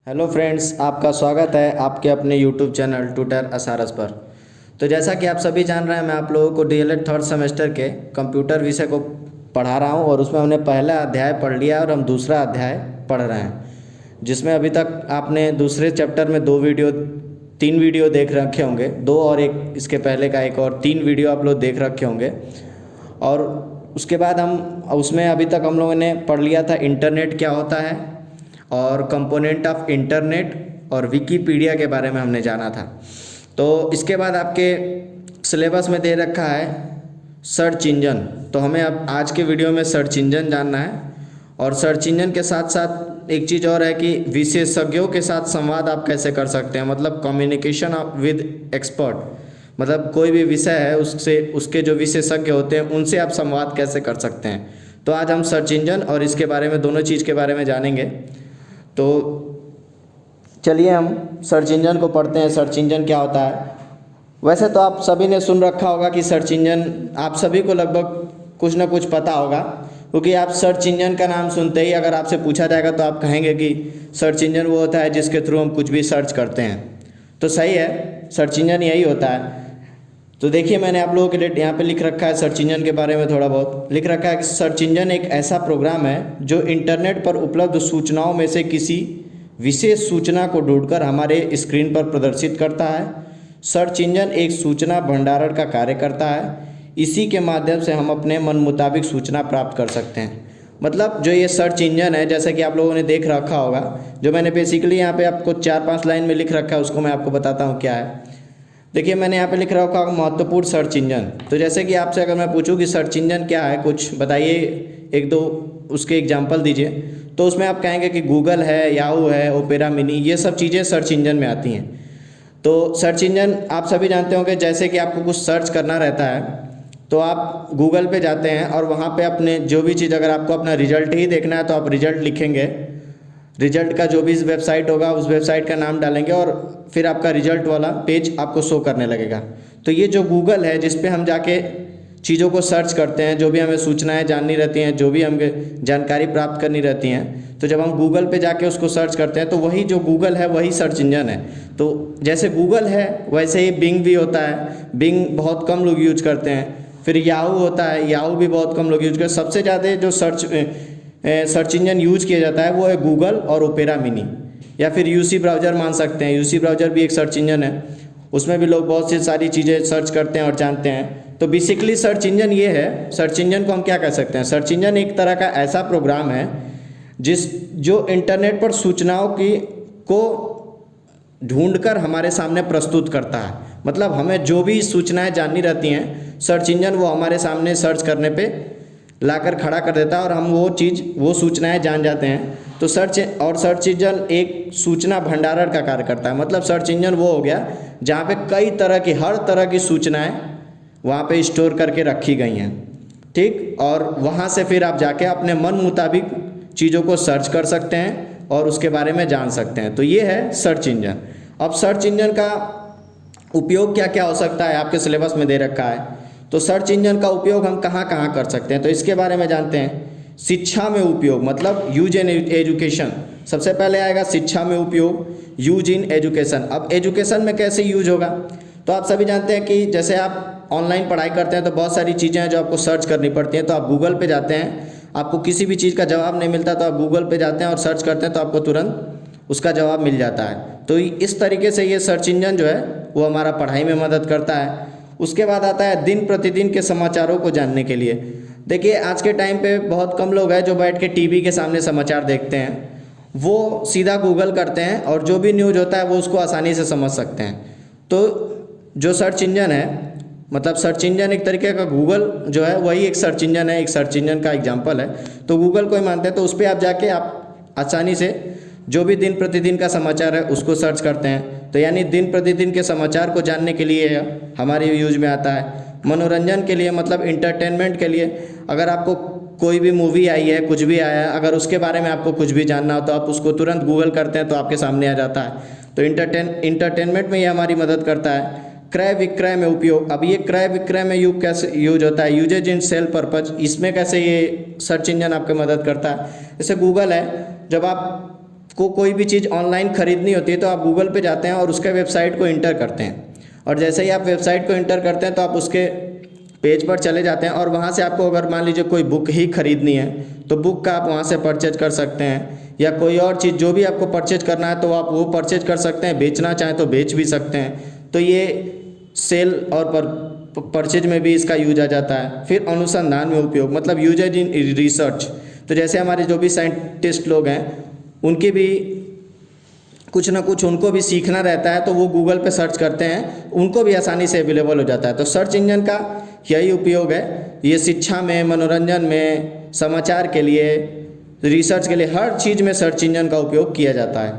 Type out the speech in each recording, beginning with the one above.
Hello friends, आपका स्वागत है आपके अपने यूट्यूब चैनल ट्यूटर असारस पर। तो जैसा कि आप सभी जान रहे हैं, मैं आप लोगों को डीएलएड थर्ड सेमेस्टर के कंप्यूटर विषय को पढ़ा रहा हूं और उसमें हमने पहला अध्याय पढ़ लिया और हम दूसरा अध्याय पढ़ रहे हैं, जिसमें अभी तक आपने दूसरे चैप्टर में तीन वीडियो देख रखे होंगे, दो और एक इसके पहले का एक और तीन वीडियो आप लोग देख रखे होंगे। और उसके बाद हम उसमें अभी तक हम लोगों ने पढ़ लिया था इंटरनेट क्या होता है और कंपोनेंट ऑफ इंटरनेट और विकीपीडिया के बारे में हमने जाना था। तो इसके बाद आपके सिलेबस में दे रखा है सर्च इंजन। तो हमें अब आज के वीडियो में सर्च इंजन जानना है और सर्च इंजन के साथ साथ एक चीज़ और है कि विशेषज्ञों के साथ संवाद आप कैसे कर सकते हैं, मतलब कम्युनिकेशन विद एक्सपर्ट, मतलब कोई भी विषय है उससे उसके जो विशेषज्ञ होते हैं उनसे आप संवाद कैसे कर सकते हैं। तो आज हम सर्च इंजन और इसके बारे में दोनों चीज़ के बारे में जानेंगे। तो चलिए हम सर्च इंजन को पढ़ते हैं। सर्च इंजन क्या होता है? वैसे तो आप सभी ने सुन रखा होगा कि सर्च इंजन, आप सभी को लगभग कुछ ना कुछ पता होगा, क्योंकि आप सर्च इंजन का नाम सुनते ही अगर आपसे पूछा जाएगा तो आप कहेंगे कि सर्च इंजन वो होता है जिसके थ्रू हम कुछ भी सर्च करते हैं। तो सही है, सर्च इंजन यही होता है। तो देखिए, मैंने आप लोगों के लिए यहाँ पे लिख रखा है सर्च इंजन के बारे में थोड़ा बहुत लिख रखा है कि सर्च इंजन एक ऐसा प्रोग्राम है जो इंटरनेट पर उपलब्ध सूचनाओं में से किसी विशेष सूचना को ढूंढकर हमारे स्क्रीन पर प्रदर्शित करता है। सर्च इंजन एक सूचना भंडारण का कार्य करता है। इसी के माध्यम से हम अपने मन मुताबिक सूचना प्राप्त कर सकते हैं। मतलब जो ये सर्च इंजन है, जैसे कि आप लोगों ने देख रखा होगा, जो मैंने बेसिकली यहाँ पे आपको 4-5 लाइन में लिख रखा है उसको मैं आपको बताता हूँ क्या है। देखिए, मैंने यहाँ पे लिख रखा होगा महत्वपूर्ण सर्च इंजन। तो जैसे कि आपसे अगर मैं पूछूं कि सर्च इंजन क्या है, कुछ बताइए, एक दो उसके एग्जांपल दीजिए, तो उसमें आप कहेंगे कि गूगल है, याहू है, ओपेरा मिनी, ये सब चीज़ें सर्च इंजन में आती हैं। तो सर्च इंजन आप सभी जानते होंगे, जैसे कि आपको कुछ सर्च करना रहता है तो आप गूगल पे जाते हैं और वहाँ पे अपने जो भी चीज़, अगर आपको अपना रिजल्ट ही देखना है तो आप रिजल्ट लिखेंगे, रिजल्ट का जो भी वेबसाइट होगा उस वेबसाइट का नाम डालेंगे और फिर आपका रिजल्ट वाला पेज आपको शो करने लगेगा। तो ये जो गूगल है जिस पे हम जाके चीज़ों को सर्च करते हैं, जो भी हमें सूचनाएं जाननी रहती हैं, जो भी हमें जानकारी प्राप्त करनी रहती हैं, तो जब हम गूगल पे जाके उसको सर्च करते हैं तो वही जो गूगल है वही सर्च इंजन है। तो जैसे गूगल है वैसे ही बिंग भी होता है। बिंग बहुत कम लोग यूज करते हैं। फिर याहू होता है, याहू भी बहुत कम लोग यूज करते हैं। सबसे ज़्यादा जो सर्च इंजन यूज किया जाता है वो है गूगल और ओपेरा मिनी, या फिर यूसी ब्राउज़र मान सकते हैं। यूसी ब्राउज़र भी एक सर्च इंजन है, उसमें भी लोग बहुत सी सारी चीज़ें सर्च करते हैं और जानते हैं। तो बेसिकली सर्च इंजन ये है। सर्च इंजन को हम क्या कह सकते हैं? सर्च इंजन एक तरह का ऐसा प्रोग्राम है जो इंटरनेट पर सूचनाओं को ढूंढकर हमारे सामने प्रस्तुत करता है। मतलब हमें जो भी सूचनाएं जाननी रहती हैं, सर्च इंजन वो हमारे सामने सर्च करने पे लाकर खड़ा कर देता है और हम वो सूचनाएं जान जाते हैं। तो सर्च इंजन एक सूचना भंडारण का कार्य करता है। मतलब सर्च इंजन वो हो गया जहाँ पे कई तरह की, हर तरह की सूचनाएं वहाँ पे स्टोर करके रखी गई हैं, ठीक। और वहाँ से फिर आप जाके अपने मन मुताबिक चीज़ों को सर्च कर सकते हैं और उसके बारे में जान सकते हैं। तो ये है सर्च इंजन। अब सर्च इंजन का उपयोग क्या क्या हो सकता है आपके सिलेबस में दे रखा है। तो सर्च इंजन का उपयोग हम कहाँ कहाँ कर सकते हैं, तो इसके बारे में जानते हैं। शिक्षा में उपयोग, मतलब यूज इन एजुकेशन। सबसे पहले आएगा शिक्षा में उपयोग, यूज इन एजुकेशन। अब एजुकेशन में कैसे यूज होगा? तो आप सभी जानते हैं कि जैसे आप ऑनलाइन पढ़ाई करते हैं तो बहुत सारी चीज़ें हैं जो आपको सर्च करनी पड़ती हैं। तो आप गूगल पे जाते हैं, आपको किसी भी चीज़ का जवाब नहीं मिलता तो आप गूगल पे जाते हैं और सर्च करते हैं तो आपको तुरंत उसका जवाब मिल जाता है। तो इस तरीके से ये सर्च इंजन जो है वो हमारा पढ़ाई में मदद करता है। उसके बाद आता है दिन प्रतिदिन के समाचारों को जानने के लिए। देखिए, आज के टाइम पे बहुत कम लोग हैं जो बैठ के टीवी के सामने समाचार देखते हैं। वो सीधा गूगल करते हैं और जो भी न्यूज़ होता है वो उसको आसानी से समझ सकते हैं। तो जो सर्च इंजन है, मतलब सर्च इंजन एक तरीके का गूगल जो है वही एक सर्च इंजन है, एक सर्च इंजन का एग्जाम्पल है। तो गूगल को ही मानते हैं। तो उस पर आप जाके आप आसानी से जो भी दिन प्रतिदिन का समाचार है उसको सर्च करते हैं। तो यानी दिन प्रतिदिन के समाचार को जानने के लिए हमारे यूज में आता है। मनोरंजन के लिए, मतलब इंटरटेनमेंट के लिए, अगर आपको कोई भी मूवी आई है, कुछ भी आया है, अगर उसके बारे में आपको कुछ भी जानना हो तो आप उसको तुरंत गूगल करते हैं तो आपके सामने आ जाता है। तो इंटरटेनमेंट में ये हमारी मदद करता है। क्रय विक्रय में उपयोग। अब ये क्रय विक्रय में कैसे यूज होता है? यूजेज इन सेल पर्पज। इसमें कैसे ये सर्च इंजन आपकी मदद करता है? जैसे गूगल है, जब आप आपको कोई भी चीज़ ऑनलाइन ख़रीदनी होती है तो आप गूगल पे जाते हैं और उसके वेबसाइट को इंटर करते हैं, और जैसे ही आप वेबसाइट को इंटर करते हैं तो आप उसके पेज पर चले जाते हैं, और वहाँ से आपको अगर मान लीजिए कोई बुक ही खरीदनी है तो बुक का आप वहाँ से परचेज कर सकते हैं, या कोई और चीज़ जो भी आपको परचेज करना है तो आप वो परचेज कर सकते हैं, बेचना चाहें तो बेच भी सकते हैं। तो ये सेल और परचेज में भी इसका यूज आ जाता है। फिर अनुसंधान में उपयोग, मतलब यूजेज इन रिसर्च, तो जैसे हमारे जो भी साइंटिस्ट लोग हैं उनकी भी कुछ ना कुछ उनको भी सीखना रहता है तो वो गूगल पे सर्च करते हैं, उनको भी आसानी से अवेलेबल हो जाता है। तो सर्च इंजन का यही उपयोग है, ये शिक्षा में, मनोरंजन में, समाचार के लिए, रिसर्च के लिए, हर चीज़ में सर्च इंजन का उपयोग किया जाता है।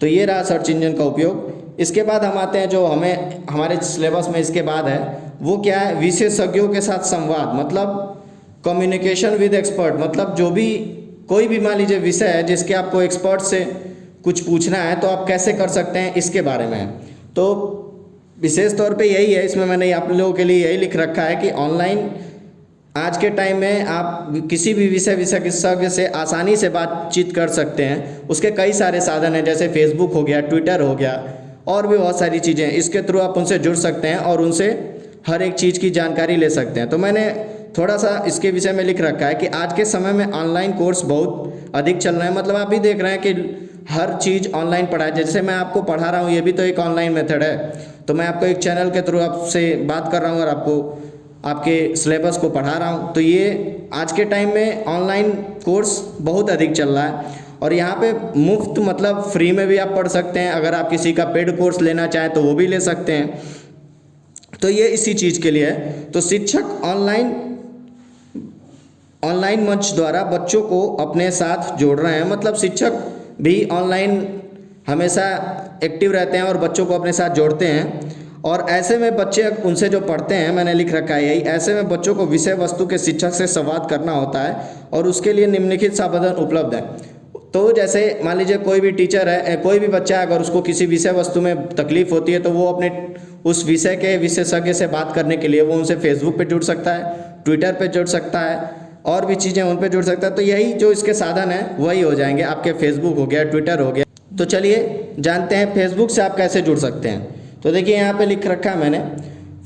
तो ये रहा सर्च इंजन का उपयोग। इसके बाद हम आते हैं जो हमें हमारे सिलेबस में इसके बाद है, वो क्या है, विशेषज्ञों के साथ संवाद, मतलब कम्युनिकेशन विद एक्सपर्ट, मतलब जो भी कोई भी मान लीजिए विषय है जिसके आपको एक्सपर्ट से कुछ पूछना है तो आप कैसे कर सकते हैं, इसके बारे में। तो विशेष तौर पे यही है, इसमें मैंने आप लोगों के लिए यही लिख रखा है कि ऑनलाइन आज के टाइम में आप किसी भी विशेषज्ञ से आसानी से बातचीत कर सकते हैं। उसके कई सारे साधन हैं, जैसे फेसबुक हो गया, ट्विटर हो गया, और भी बहुत सारी चीज़ें हैं। इसके थ्रू आप उनसे जुड़ सकते हैं और उनसे हर एक चीज़ की जानकारी ले सकते हैं। तो मैंने थोड़ा सा इसके विषय में लिख रखा है कि आज के समय में ऑनलाइन कोर्स बहुत अधिक चल रहे हैं, मतलब आप भी देख रहे हैं कि हर चीज़ ऑनलाइन पढ़ाई, जैसे मैं आपको पढ़ा रहा हूँ ये भी तो एक ऑनलाइन मेथड है। तो मैं आपको एक चैनल के थ्रू आपसे बात कर रहा हूँ और आपको आपके सिलेबस को पढ़ा रहा हूँ। तो ये आज के टाइम में ऑनलाइन कोर्स बहुत अधिक चल रहा है, और यहाँ पे मुफ्त मतलब फ्री में भी आप पढ़ सकते हैं। अगर आप किसी का पेड कोर्स लेना चाहें तो वो भी ले सकते हैं। तो ये इसी चीज़ के लिए है। तो शिक्षक ऑनलाइन मंच द्वारा बच्चों को अपने साथ जोड़ रहे हैं, मतलब शिक्षक भी ऑनलाइन हमेशा एक्टिव रहते हैं और बच्चों को अपने साथ जोड़ते हैं। और ऐसे में बच्चे उनसे जो पढ़ते हैं, मैंने लिख रखा है यही, ऐसे में बच्चों को विषय वस्तु के शिक्षक से संवाद करना होता है और उसके लिए निम्नलिखित साधन उपलब्ध है। तो जैसे मान लीजिए कोई भी टीचर है, कोई भी बच्चा है, अगर उसको किसी विषय वस्तु में तकलीफ होती है तो वो अपने उस विषय के विशेषज्ञ से बात करने के लिए वो उनसे फेसबुक पे जुड़ सकता है, ट्विटर पे जुड़ सकता है, और भी चीज़ें उन पे जुड़ सकता है। तो यही जो इसके साधन हैं वही हो जाएंगे आपके, फेसबुक हो गया, ट्विटर हो गया। तो चलिए जानते हैं फेसबुक से आप कैसे जुड़ सकते हैं। तो देखिए यहाँ पे लिख रखा है मैंने,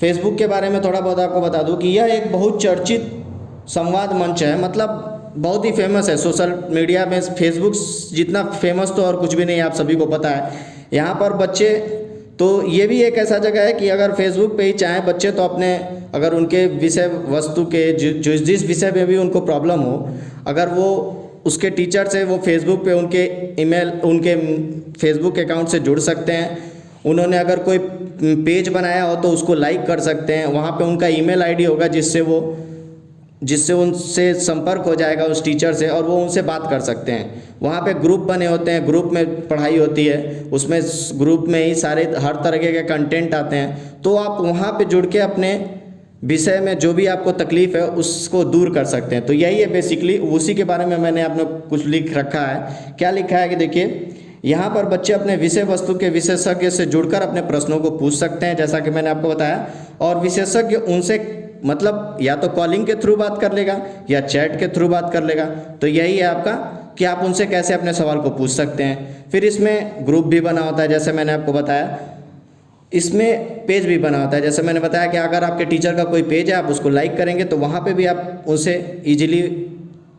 फेसबुक के बारे में थोड़ा बहुत आपको बता दूँ कि यह एक बहुत चर्चित संवाद मंच है, मतलब बहुत ही फेमस है सोशल मीडिया में। फेसबुक जितना फेमस तो और कुछ भी नहीं, आप सभी को पता है। यहाँ पर बच्चे, तो ये भी एक ऐसा जगह है कि अगर फेसबुक पे ही चाहें बच्चे तो अपने, अगर उनके विषय वस्तु के जिस विषय में भी उनको प्रॉब्लम हो, अगर वो उसके टीचर से वो फेसबुक पे उनके ईमेल, उनके फेसबुक अकाउंट से जुड़ सकते हैं। उन्होंने अगर कोई पेज बनाया हो तो उसको लाइक कर सकते हैं, वहाँ पे उनका ईमेल आईडी होगा जिससे उनसे संपर्क हो जाएगा उस टीचर से, और वो उनसे बात कर सकते हैं। वहाँ पे ग्रुप बने होते हैं, ग्रुप में पढ़ाई होती है, उसमें ग्रुप में ही सारे हर तरह के कंटेंट आते हैं। तो आप वहाँ पे जुड़ के अपने विषय में जो भी आपको तकलीफ़ है उसको दूर कर सकते हैं। तो यही है बेसिकली, उसी के बारे में मैंने आपने कुछ लिख रखा है। क्या लिखा है कि देखिए, यहाँ पर बच्चे अपने विषय वस्तु के विशेषज्ञ से जुड़कर अपने प्रश्नों को पूछ सकते हैं, जैसा कि मैंने आपको बताया, और विशेषज्ञ उनसे मतलब या तो कॉलिंग के थ्रू बात कर लेगा या चैट के थ्रू बात कर लेगा। तो यही है आपका कि आप उनसे कैसे अपने सवाल को पूछ सकते हैं। फिर इसमें ग्रुप भी बना होता है, जैसे मैंने आपको बताया। इसमें पेज भी बना होता है, जैसे मैंने बताया कि अगर आपके टीचर का कोई पेज है, आप उसको लाइक करेंगे तो वहाँ पे भी आप उनसे ईजिली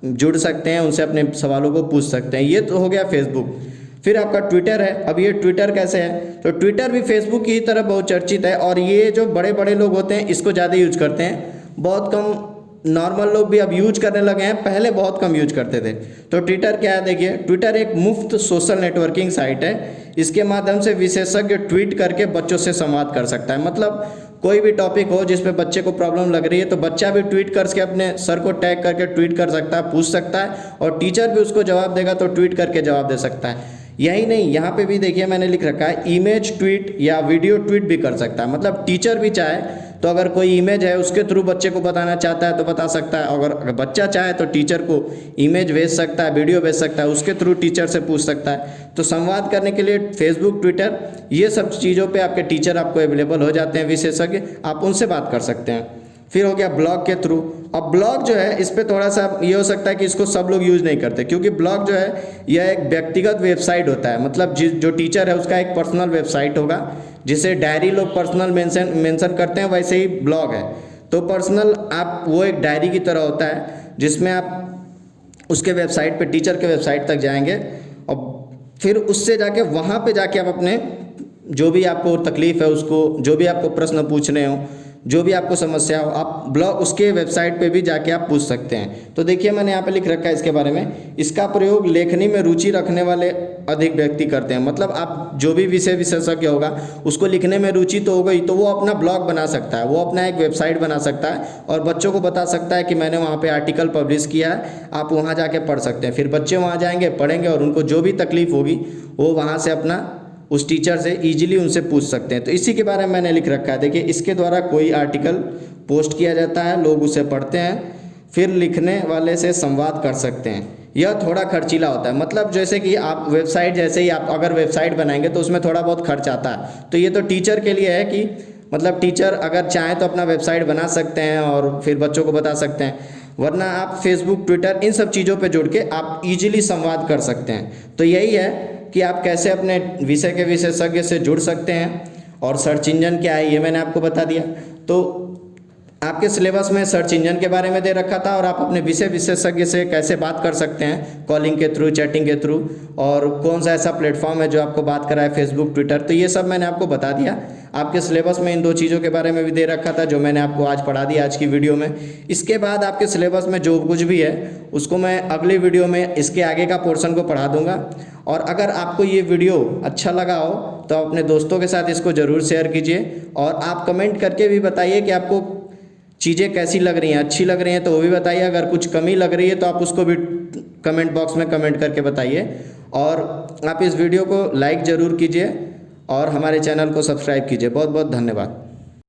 जुड़ सकते हैं, उनसे अपने सवालों को पूछ सकते हैं। ये तो हो गया फेसबुक। फिर आपका ट्विटर है। अब ये ट्विटर कैसे है, तो ट्विटर भी फेसबुक की तरह बहुत चर्चित है, और ये जो बड़े बड़े लोग होते हैं इसको ज़्यादा यूज करते हैं। बहुत कम नॉर्मल लोग भी अब यूज करने लगे हैं, पहले बहुत कम यूज करते थे। तो ट्विटर क्या है, देखिए, ट्विटर एक मुफ्त सोशल नेटवर्किंग साइट है। इसके माध्यम से विशेषज्ञ ट्वीट करके बच्चों से संवाद कर सकता है। मतलब कोई भी टॉपिक हो जिस पे बच्चे को प्रॉब्लम लग रही है तो बच्चा भी ट्वीट करके अपने सर को टैग करके ट्वीट कर सकता है, पूछ सकता है, और टीचर भी उसको जवाब देगा तो ट्वीट करके जवाब दे सकता है। यही नहीं, यहाँ पे भी देखिए मैंने लिख रखा है, इमेज ट्वीट या वीडियो ट्वीट भी कर सकता है। मतलब टीचर भी चाहे तो अगर कोई इमेज है उसके थ्रू बच्चे को बताना चाहता है तो बता सकता है। अगर बच्चा चाहे तो टीचर को इमेज भेज सकता है, वीडियो भेज सकता है, उसके थ्रू टीचर से पूछ सकता है। तो संवाद करने के लिए फेसबुक, ट्विटर, ये सब चीज़ों पे आपके टीचर आपको अवेलेबल हो जाते हैं, विशेषज्ञ, आप उनसे बात कर सकते हैं। फिर हो गया ब्लॉग के थ्रू। अब ब्लॉग जो है इस पे थोड़ा सा ये हो सकता है कि इसको सब लोग यूज़ नहीं करते, क्योंकि ब्लॉग जो है यह एक व्यक्तिगत वेबसाइट होता है। मतलब जो टीचर है उसका एक पर्सनल वेबसाइट होगा, जिसे डायरी लोग पर्सनल मेंशन करते हैं, वैसे ही ब्लॉग है। तो पर्सनल आप वो एक डायरी की तरह होता है, जिसमें आप उसके वेबसाइट पे, टीचर के वेबसाइट तक जाएंगे और फिर उससे जाके वहाँ पे जाके आप अपने जो भी आपको तकलीफ़ है उसको, जो भी आपको प्रश्न पूछने हो, जो भी आपको समस्या हो, आप ब्लॉग उसके वेबसाइट पे भी जाके आप पूछ सकते हैं। तो देखिए मैंने यहाँ पे लिख रखा है इसके बारे में, इसका प्रयोग लेखनी में रुचि रखने वाले अधिक व्यक्ति करते हैं। मतलब आप जो भी विषय विशेषज्ञ होगा उसको लिखने में रुचि तो हो गई, तो वो अपना ब्लॉग बना सकता है, वो अपना एक वेबसाइट बना सकता है और बच्चों को बता सकता है कि मैंने वहाँ पर आर्टिकल पब्लिश किया है, आप वहाँ जाके पढ़ सकते हैं। फिर बच्चे वहाँ जाएंगे, पढ़ेंगे और उनको जो भी तकलीफ़ होगी वो वहाँ से अपना उस टीचर से इजीली उनसे पूछ सकते हैं। तो इसी के बारे में मैंने लिख रखा है। देखिए इसके द्वारा कोई आर्टिकल पोस्ट किया जाता है, लोग उसे पढ़ते हैं, फिर लिखने वाले से संवाद कर सकते हैं। यह थोड़ा खर्चीला होता है। मतलब जैसे कि आप वेबसाइट, जैसे ही आप अगर वेबसाइट बनाएंगे तो उसमें थोड़ा बहुत खर्च आता है। तो ये तो टीचर के लिए है कि मतलब टीचर अगर चाहें तो अपना वेबसाइट बना सकते हैं और फिर बच्चों को बता सकते हैं, वरना आप फेसबुक, ट्विटर, इन सब चीज़ों पे जुड़ के आप इजीली संवाद कर सकते हैं। तो यही है कि आप कैसे अपने विषय के विशेषज्ञ से जुड़ सकते हैं। और सर्च इंजन क्या है ये मैंने आपको बता दिया। तो आपके सिलेबस में सर्च इंजन के बारे में दे रखा था और आप अपने विषय विशेषज्ञ से कैसे बात कर सकते हैं, कॉलिंग के थ्रू, चैटिंग के थ्रू, और कौन सा ऐसा प्लेटफॉर्म है जो आपको बात कराए, फेसबुक, ट्विटर। तो ये सब मैंने आपको बता दिया। आपके सिलेबस में इन दो चीज़ों के बारे में भी दे रखा था जो मैंने आपको आज पढ़ा दिया आज की वीडियो में। इसके बाद आपके सिलेबस में जो कुछ भी है उसको मैं अगली वीडियो में इसके आगे का पोर्शन को पढ़ा दूंगा। और अगर आपको ये वीडियो अच्छा लगा हो तो अपने दोस्तों के साथ इसको ज़रूर शेयर कीजिए और आप कमेंट करके भी बताइए कि आपको चीज़ें कैसी लग रही हैं, अच्छी लग रही हैं तो वो भी बताइए, अगर कुछ कमी लग रही है तो आप उसको भी कमेंट बॉक्स में कमेंट करके बताइए। और आप इस वीडियो को लाइक ज़रूर कीजिए और हमारे चैनल को सब्सक्राइब कीजिए। बहुत बहुत धन्यवाद।